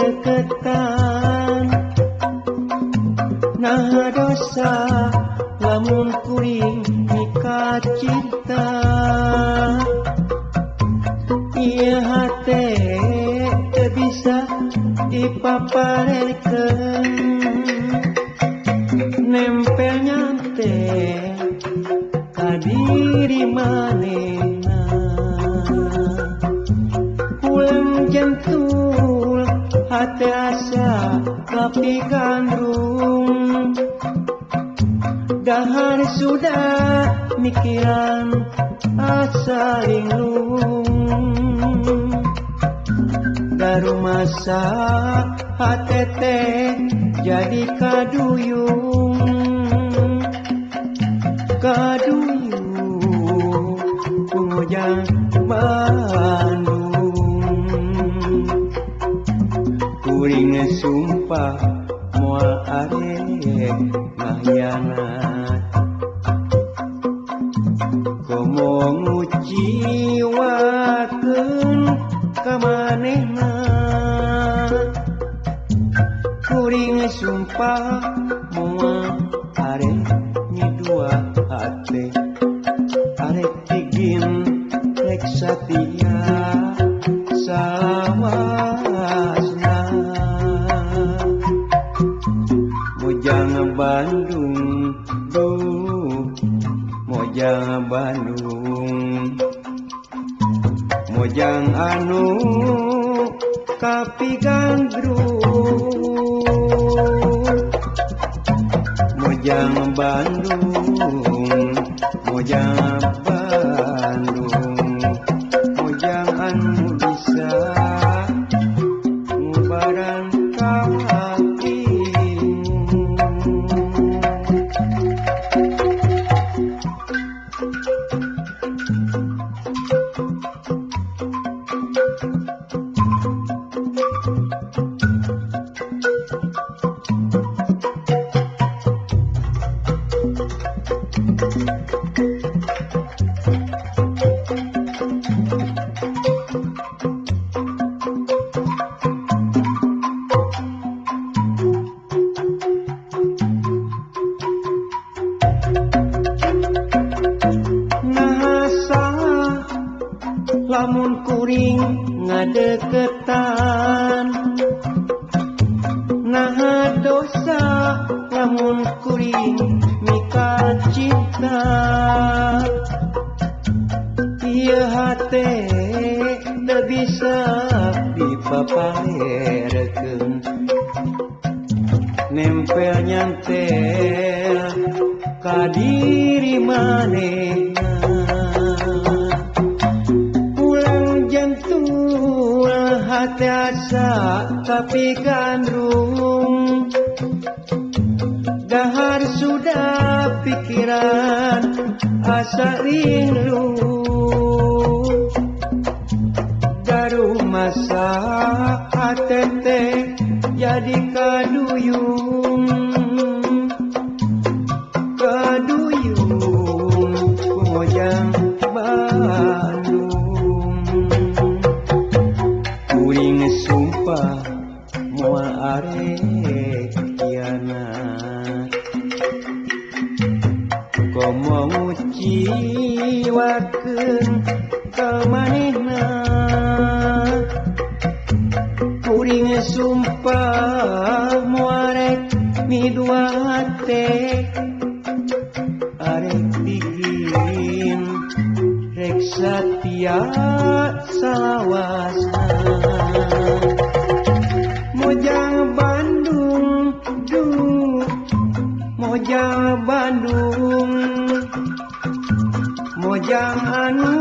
ngadeketan nah dosa lamun kuring mika cinta ieu hate teu bisa dipaparekeun nempelnya teh ka diri manehna pulang jentul hati asa tapi gandrung dahar sudah mikiran asa linglung daru masa hati teh jadi kaduyung pengojang Bandung kuring sumpah moal arek ngahyanat komo nguciwakeun ka manehna kuring sumpah moal arek nyidua hate arek tigin rek satia sawasna mojang Bandung duh mojang Bandung mojang anu kapi gandrung mojang Bandung mojang Bandung mojang anu bisa ngubaran lamun kuring ngadeketan nah dosa lamun kuring mika cinta ieu hate teu bisa dipaparekeun nempel nyantel ka diri manehna hati asa tapi gandrung dahar sudah pikiran asa linglung daru masa hati teh jadi kaduyung pengojang Bandung kuring sumpah moal arek kianat komo nguciwakeun ka manehna kuring sumpah moal arek midua hate arek tigin rek satia salawasna mojang Bandung duh mojang Bandung mojang anu